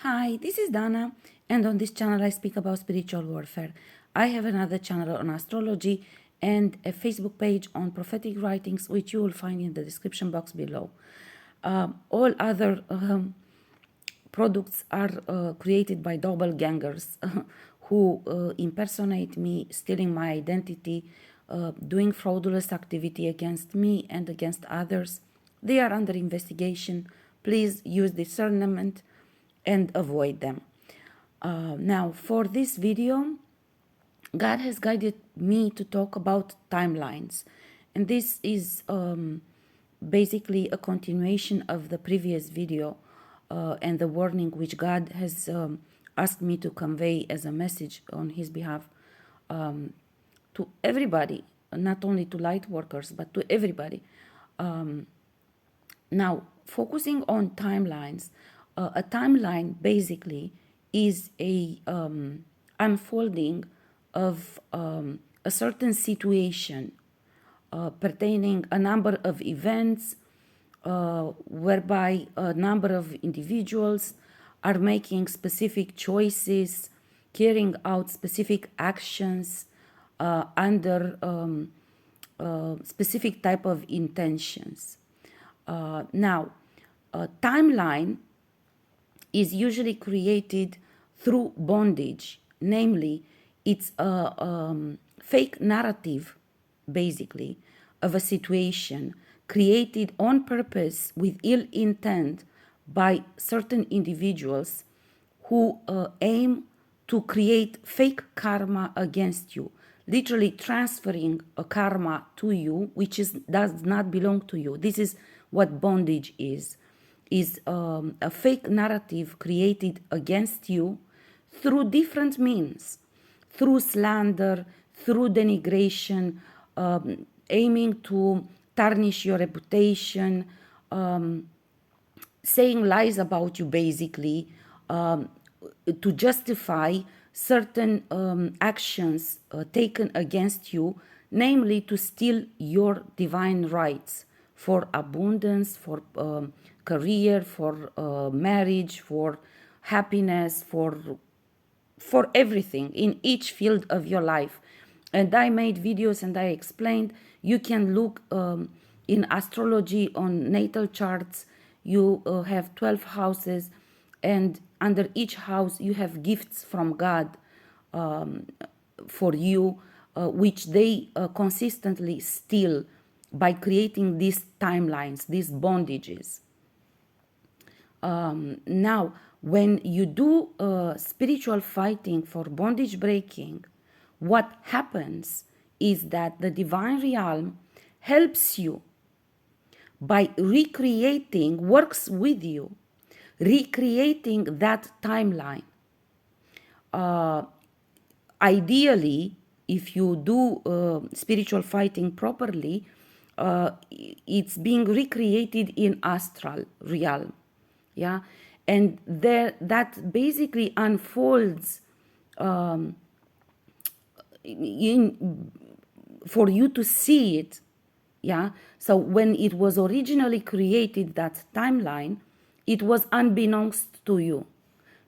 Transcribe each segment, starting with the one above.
Hi, this is Dana, and on this channel I speak about spiritual warfare. I have another channel on astrology and a Facebook page on prophetic writings, which you will find in the description box below. All other products are created by doppelgangers who impersonate me, stealing my identity, doing fraudulent activity against me and against others. They are under investigation. Please use discernment and avoid them. Now, for this video, God has guided me to talk about timelines. And this is basically a continuation of the previous video and the warning which God has asked me to convey as a message on His behalf to everybody, not only to light workers, but to everybody. Now, focusing on timelines, a timeline basically is a unfolding of a certain situation pertaining a number of events whereby a number of individuals are making specific choices, carrying out specific actions under specific type of intentions. Now, a timeline is usually created through bondage, namely, it's a fake narrative, basically, of a situation created on purpose with ill intent by certain individuals who aim to create fake karma against you, literally transferring a karma to you which does not belong to you. This is what bondage is a fake narrative created against you through different means, through slander, through denigration, aiming to tarnish your reputation, saying lies about you, basically, to justify certain actions taken against you, namely to steal your divine rights for abundance, for career, for marriage, for happiness, for everything in each field of your life. And I made videos and I explained. You can look in astrology on natal charts. You have 12 houses, and under each house you have gifts from God for you, which they consistently steal by creating these timelines, these bondages. Now, when you do spiritual fighting for bondage breaking, what happens is that the divine realm helps you by recreating, works with you, recreating that timeline. Ideally, if you do spiritual fighting properly, it's being recreated in astral realm, yeah, and there that basically unfolds in for you to see it, yeah. So when it was originally created, that timeline, it was unbeknownst to you.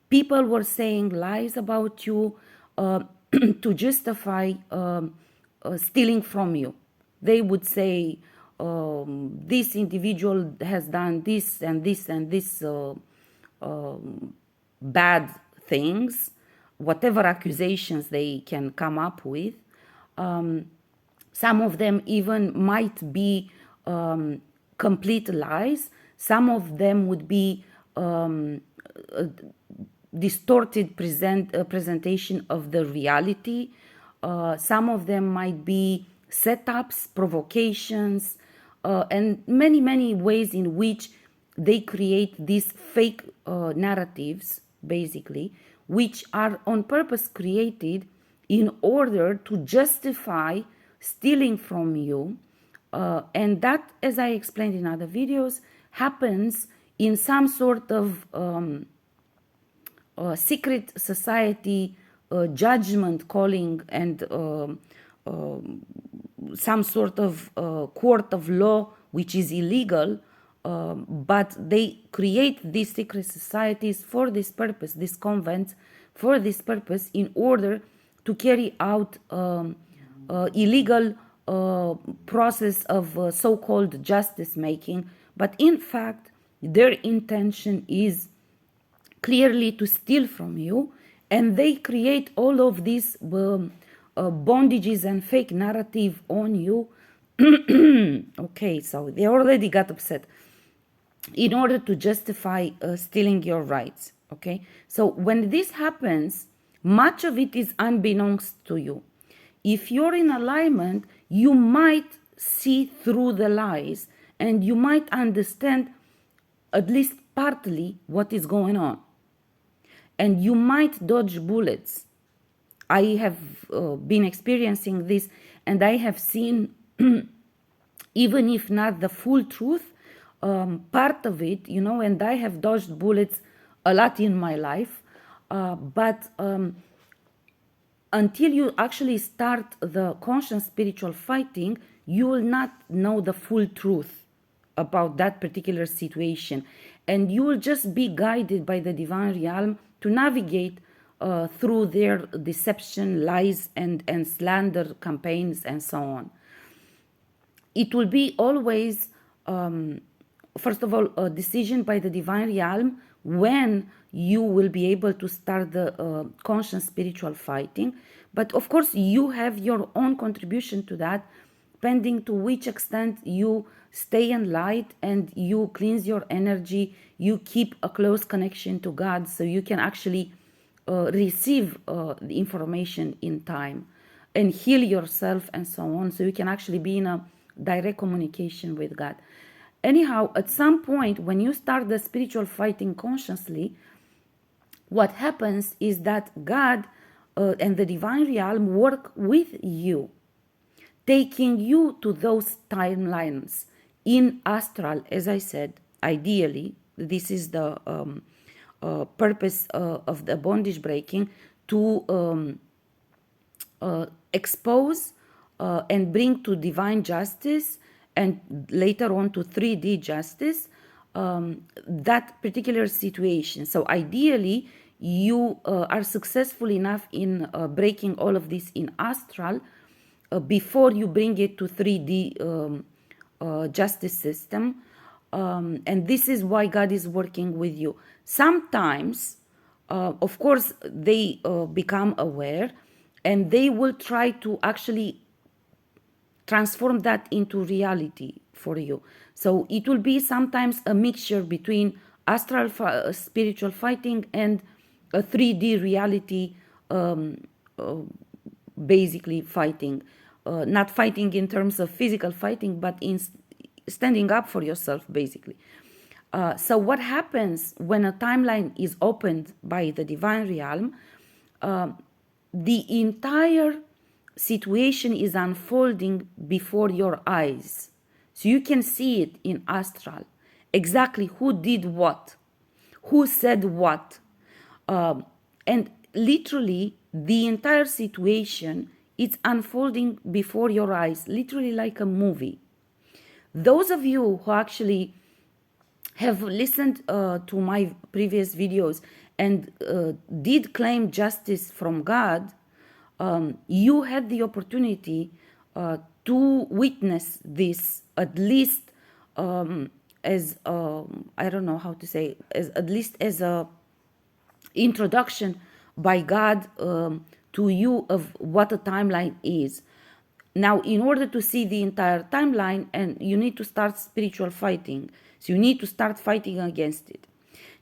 People were saying lies about you to justify stealing from you. They would say, this individual has done this and this and this bad things, whatever accusations they can come up with. Some of them even might be complete lies. Some of them would be distorted presentation of the reality. Some of them might be setups, provocations, and many, many ways in which they create these fake narratives, basically, which are on purpose created in order to justify stealing from you. And that, as I explained in other videos, happens in some sort of secret society, judgment calling, and some sort of court of law, which is illegal, but they create these secret societies for this purpose, these convents for this purpose, in order to carry out illegal process of so-called justice making. But in fact, their intention is clearly to steal from you, and they create all of these bondages and fake narrative on you. Okay, so they already got upset in order to justify stealing your rights. Okay, so when this happens, much of it is unbeknownst to you. If you're in alignment, you might see through the lies and you might understand at least partly what is going on. And you might dodge bullets. I have been experiencing this, and I have seen, even if not the full truth, part of it, and I have dodged bullets a lot in my life. But until you actually start the conscious spiritual fighting, you will not know the full truth about that particular situation. And you will just be guided by the divine realm to navigate through their deception, lies, and slander campaigns, and so on. It will be always, first of all, a decision by the divine realm when you will be able to start the conscious spiritual fighting. But of course, you have your own contribution to that, depending to which extent you stay in light and you cleanse your energy, you keep a close connection to God, so you can actually receive the information in time and heal yourself and so on, so you can actually be in a direct communication with God. Anyhow, at some point when you start the spiritual fighting consciously, what happens is that God and the divine realm work with you, taking you to those timelines in astral. As I said, ideally, this is the purpose of the bondage breaking, to expose and bring to divine justice, and later on to 3D justice, that particular situation. So ideally, you are successful enough in breaking all of this in astral before you bring it to 3D justice system. And this is why God is working with you. Sometimes, of course, they become aware and they will try to actually transform that into reality for you. So it will be sometimes a mixture between astral spiritual fighting and a 3D reality, basically fighting. Not fighting in terms of physical fighting, but in standing up for yourself, basically. So what happens when a timeline is opened by the divine realm? The entire situation is unfolding before your eyes. So you can see it in astral, exactly who did what, who said what. And literally, the entire situation is unfolding before your eyes, literally like a movie. Those of you who actually have listened to my previous videos and did claim justice from God, you had the opportunity to witness this, at least as I don't know how to say, at least as a introduction by God to you of what a timeline is. Now, in order to see the entire timeline, and you need to start spiritual fighting, so you need to start fighting against it.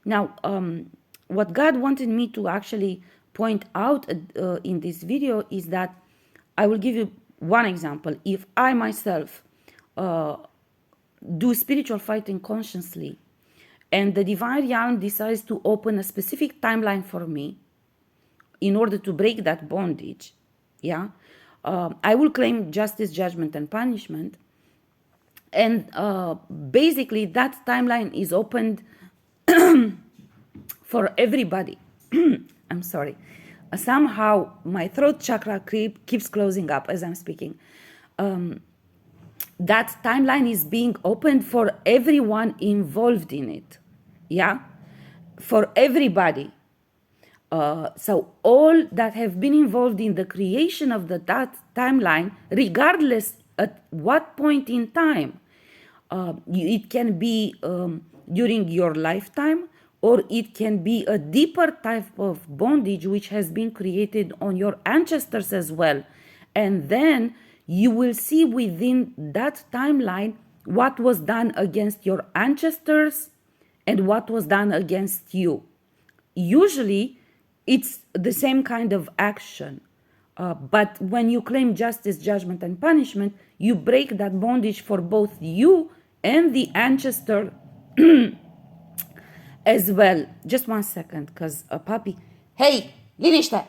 Now, what God wanted me to actually point out in this video is that I will give you one example. If I myself do spiritual fighting consciously, and the divine realm decides to open a specific timeline for me in order to break that bondage, I will claim justice, judgment, and punishment. And basically, that timeline is opened for everybody. I'm sorry. Somehow, my throat chakra keeps closing up as I'm speaking. that timeline is being opened for everyone involved in it. Yeah, for everybody. So all that have been involved in the creation of that timeline, regardless at what point in time, it can be during your lifetime, or it can be a deeper type of bondage which has been created on your ancestors as well. And then you will see within that timeline what was done against your ancestors and what was done against you. Usually it's the same kind of action. But when you claim justice, judgment, and punishment, you break that bondage for both you and the ancestor as well. Just 1 second, because a puppy. Hey, liniște!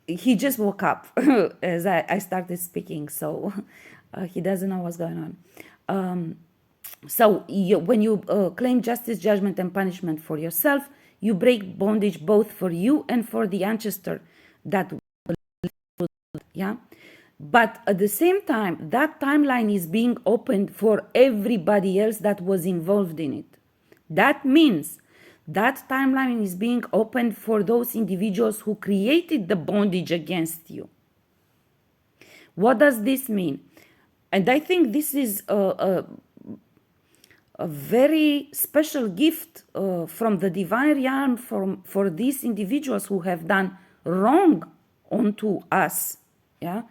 He just woke up as I started speaking, so he doesn't know what's going on. So when you claim justice, judgment, and punishment for yourself, you break bondage both for you and for the ancestor that, yeah. But at the same time, that timeline is being opened for everybody else that was involved in it. That means that timeline is being opened for those individuals who created the bondage against you. What does this mean? And I think this is a very special gift from the divine realm for these individuals who have done wrong onto us, yeah,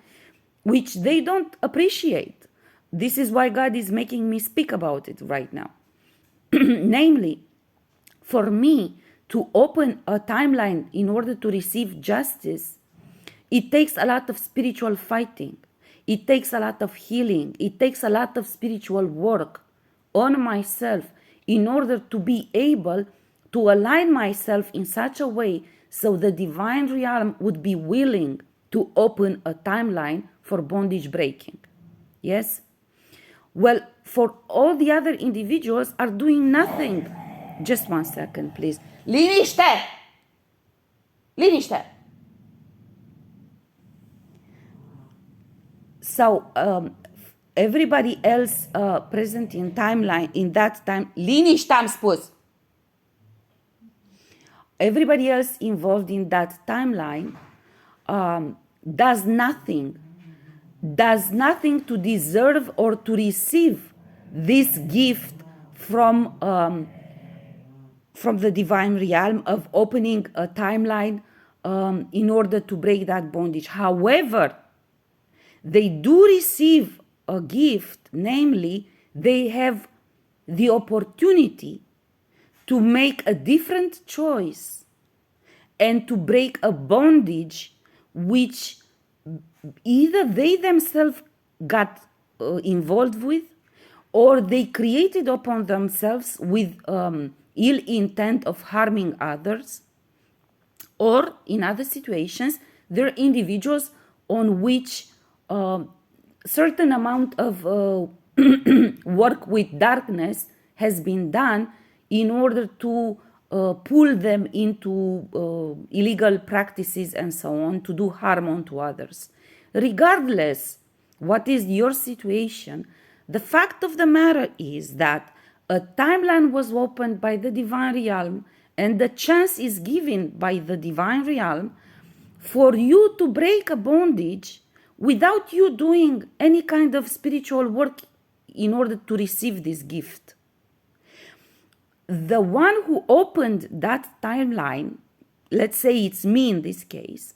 which they don't appreciate. This is why God is making me speak about it right now. Namely, for me to open a timeline in order to receive justice, it takes a lot of spiritual fighting. It takes a lot of healing. It takes a lot of spiritual work on myself in order to be able to align myself in such a way so the divine realm would be willing to open a timeline for bondage breaking. Yes? Well, for all the other individuals are doing nothing. Just 1 second, please. Liniște! Liniște! So, everybody else present in timeline, in that time, liniște am spus! Everybody else involved in that timeline does nothing to deserve or to receive this gift from the divine realm of opening a timeline in order to break that bondage. However, they do receive a gift, namely, they have the opportunity to make a different choice and to break a bondage which either they themselves got involved with, or they created upon themselves with ill intent of harming others, or in other situations, there are individuals on which certain amount of work with darkness has been done in order to pull them into illegal practices and so on, to do harm onto others. Regardless what is your situation, the fact of the matter is that a timeline was opened by the divine realm, and the chance is given by the divine realm for you to break a bondage without you doing any kind of spiritual work in order to receive this gift. The one who opened that timeline, let's say it's me in this case,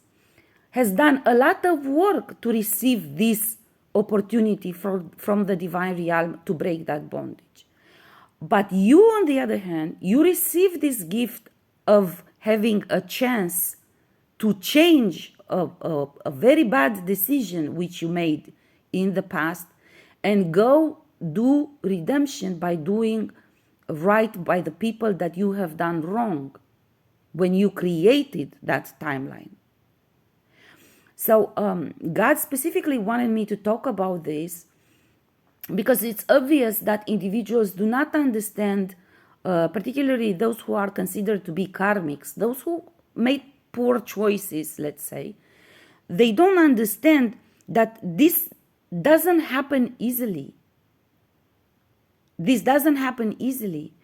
has done a lot of work to receive this opportunity from the divine realm to break that bondage. But you, on the other hand, you receive this gift of having a chance to change a very bad decision which you made in the past and go do redemption by doing right by the people that you have done wrong when you created that timeline. So God specifically wanted me to talk about this because it's obvious that individuals do not understand, particularly those who are considered to be karmics, those who made poor choices, let's say, they don't understand that this doesn't happen easily. This doesn't happen easily.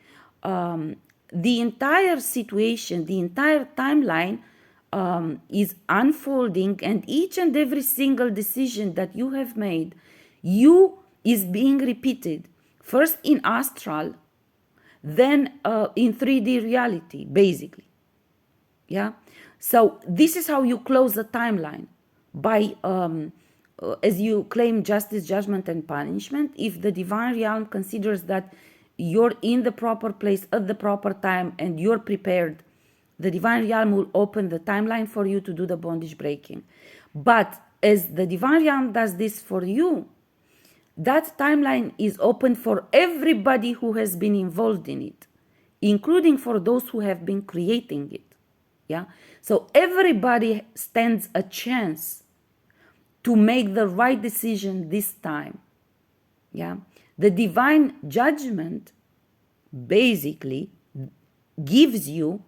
The entire situation, the entire timeline is unfolding, and each and every single decision that you have made, is being repeated first in astral, then in 3D reality, basically. Yeah. So this is how you close the timeline, by as you claim justice, judgment, and punishment. If the divine realm considers that you're in the proper place at the proper time and you're prepared, the divine realm will open the timeline for you to do the bondage breaking. But as the divine realm does this for you, that timeline is open for everybody who has been involved in it, including for those who have been creating it. Yeah. So everybody stands a chance to make the right decision this time. Yeah. The divine judgment basically gives you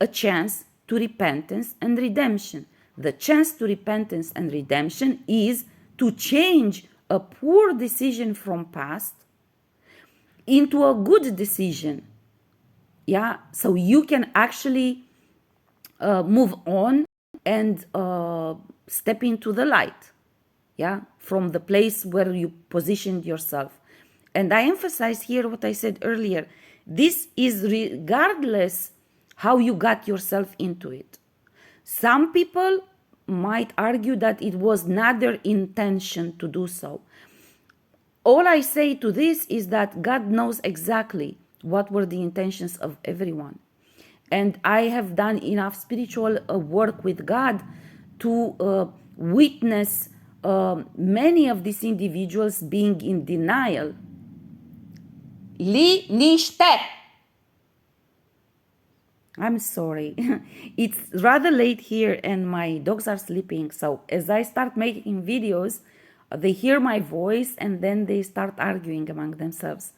a chance to repentance and redemption. The chance to repentance and redemption is to change a poor decision from past into a good decision. Yeah. So you can actually move on and step into the light, yeah, from the place where you positioned yourself. And I emphasize here what I said earlier. This is regardless how you got yourself into it. Some people might argue that it was not their intention to do so. All I say to this is that God knows exactly what were the intentions of everyone. And I have done enough spiritual work with God to witness many of these individuals being in denial. Liniște! I'm sorry. It's rather late here and my dogs are sleeping. So as I start making videos, they hear my voice and then they start arguing among themselves.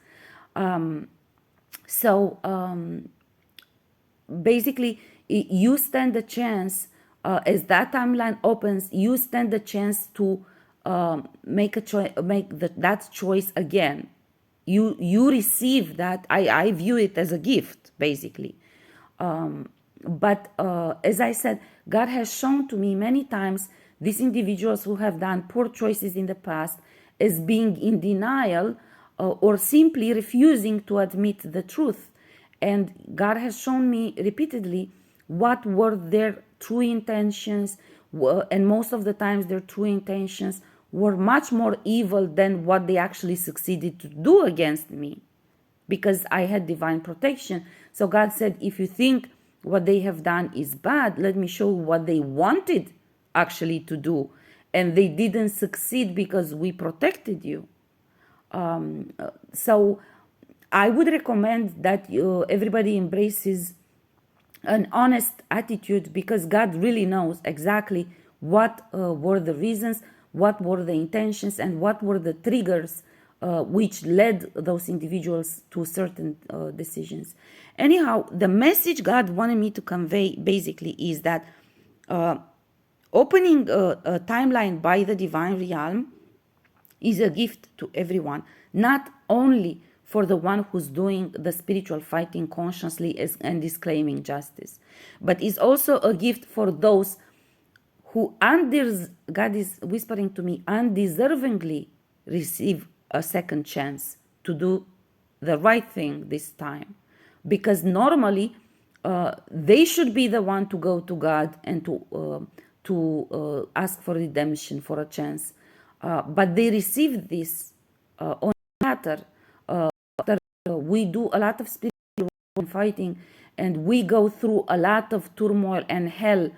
Basically, you stand a chance, as that timeline opens, you stand a chance to make that choice again. You receive that. I view it as a gift, basically. But as I said, God has shown to me many times these individuals who have done poor choices in the past as being in denial or simply refusing to admit the truth. And God has shown me repeatedly what were their true intentions, and most of the times their true intentions were much more evil than what they actually succeeded to do against me, because I had divine protection. So God said, if you think what they have done is bad, let me show you what they wanted actually to do. And they didn't succeed because we protected you. So I would recommend that everybody embraces an honest attitude, because God really knows exactly what were the reasons, what were the intentions, and what were the triggers which led those individuals to certain decisions. Anyhow, the message God wanted me to convey basically is that opening a timeline by the divine realm is a gift to everyone, not only for the one who's doing the spiritual fighting consciously and is claiming justice, but is also a gift for those who, God is whispering to me, undeservingly receive a second chance to do the right thing this time. Because normally they should be the one to go to God and to ask for redemption, for a chance. But they receive this on a matter. After we do a lot of spiritual fighting, and we go through a lot of turmoil and hell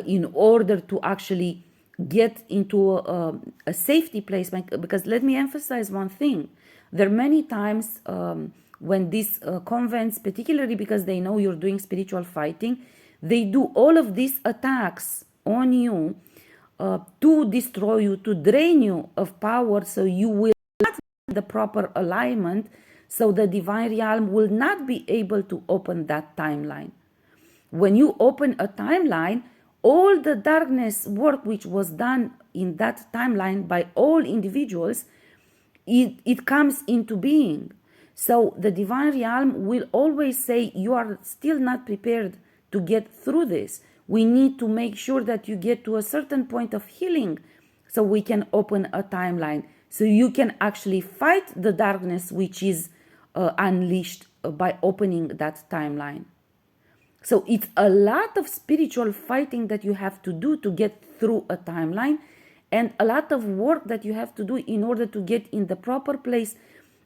in order to actually get into a safety place. Because let me emphasize one thing. There are many times when these convents, particularly because they know you're doing spiritual fighting, they do all of these attacks on you to destroy you, to drain you of power, so you will not have the proper alignment, so the divine realm will not be able to open that timeline. When you open a timeline, all the darkness work which was done in that timeline by all individuals, it comes into being. So the divine realm will always say, you are still not prepared to get through this. We need to make sure that you get to a certain point of healing so we can open a timeline. So you can actually fight the darkness which is unleashed by opening that timeline. So it's a lot of spiritual fighting that you have to do to get through a timeline, and a lot of work that you have to do in order to get in the proper place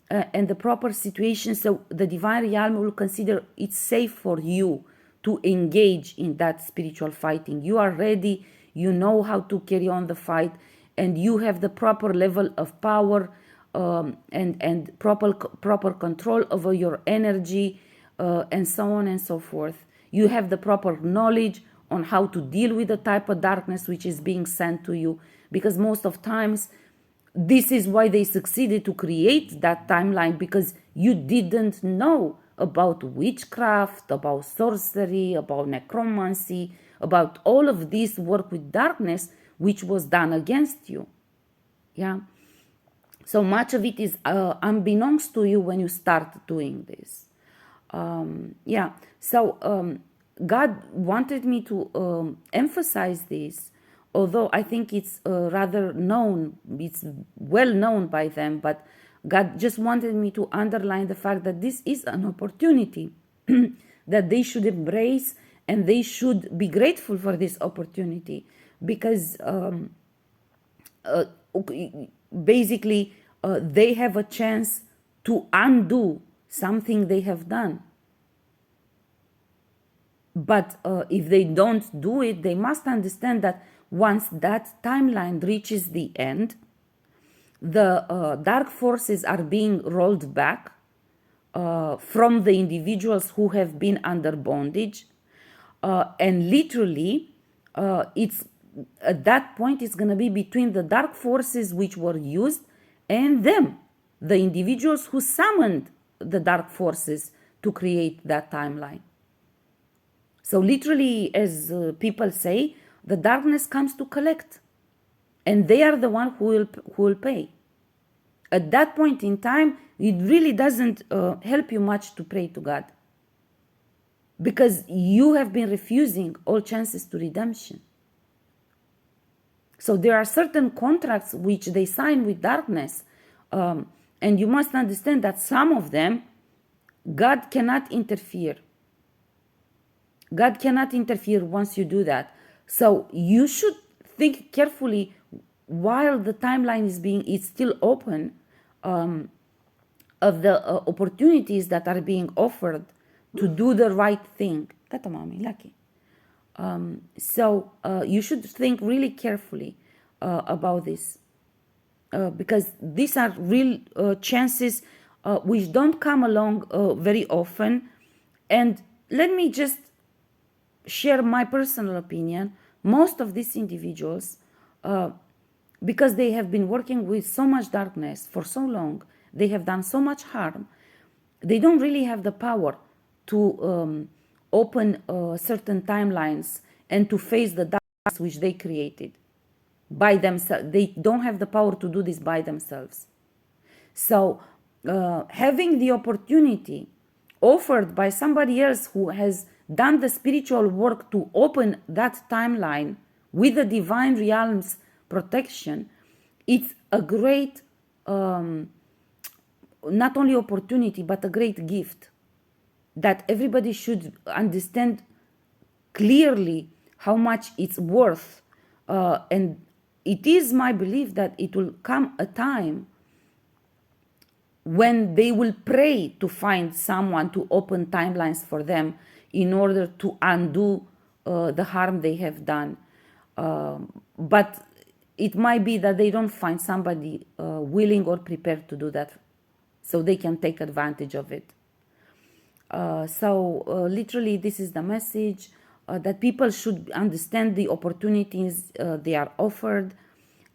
and the proper situation, so the divine realm will consider it safe for you to engage in that spiritual fighting. You are ready, you know how to carry on the fight, and you have the proper level of power and proper control over your energy, and so on and so forth. You have the proper knowledge on how to deal with the type of darkness which is being sent to you, because most of times this is why they succeeded to create that timeline, because you didn't know about witchcraft, about sorcery, about necromancy, about all of this work with darkness which was done against you. Yeah. So much of it is unbeknownst to you when you start doing this. So God wanted me to emphasize this, although I think it's rather known, it's well known by them, but God just wanted me to underline the fact that this is an opportunity that they should embrace, and they should be grateful for this opportunity, because basically they have a chance to undo something they have done. But if they don't do it, they must understand that once that timeline reaches the end, the dark forces are being rolled back from the individuals who have been under bondage, and literally it's at that point it's going to be between the dark forces which were used and them, the individuals who summoned the dark forces to create that timeline. So literally, as people say, the darkness comes to collect, and they are the one who will pay. At that point in time, it really doesn't help you much to pray to God, because you have been refusing all chances to redemption. So there are certain contracts which they sign with darkness, and you must understand that some of them, God cannot interfere. God cannot interfere once you do that. So you should think carefully while the timeline is still open, of the opportunities that are being offered to do the right thing. Tata mommy, lucky. So you should think really carefully about this, because these are real chances which don't come along very often. And let me just share my personal opinion. Most of these individuals, because they have been working with so much darkness for so long, they have done so much harm, they don't really have the power to open certain timelines and to face the darkness which they created by themselves. They don't have the power to do this by themselves. So having the opportunity offered by somebody else who has done the spiritual work to open that timeline with the divine realm's protection, it's a great not only opportunity but a great gift that everybody should understand clearly how much it's worth. And it is my belief that it will come a time when they will pray to find someone to open timelines for them in order to undo the harm they have done. But it might be that they don't find somebody willing or prepared to do that, so they can take advantage of it. So literally, this is the message, that people should understand the opportunities they are offered,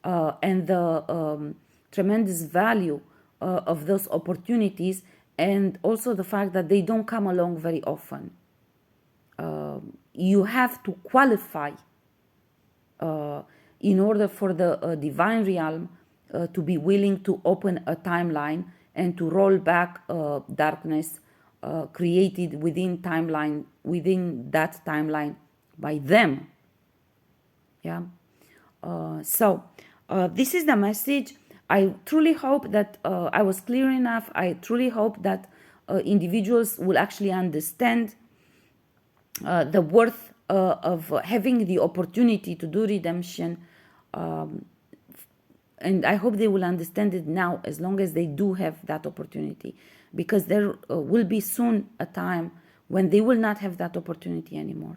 and the tremendous value of those opportunities, and also the fact that they don't come along very often. You have to qualify in order for the divine realm to be willing to open a timeline and to roll back darkness created within that timeline by them. Yeah. So this is the message. I truly hope that I was clear enough. I truly hope that individuals will actually understand the worth of having the opportunity to do redemption. And I hope they will understand it now, as long as they do have that opportunity, because there will be soon a time when they will not have that opportunity anymore.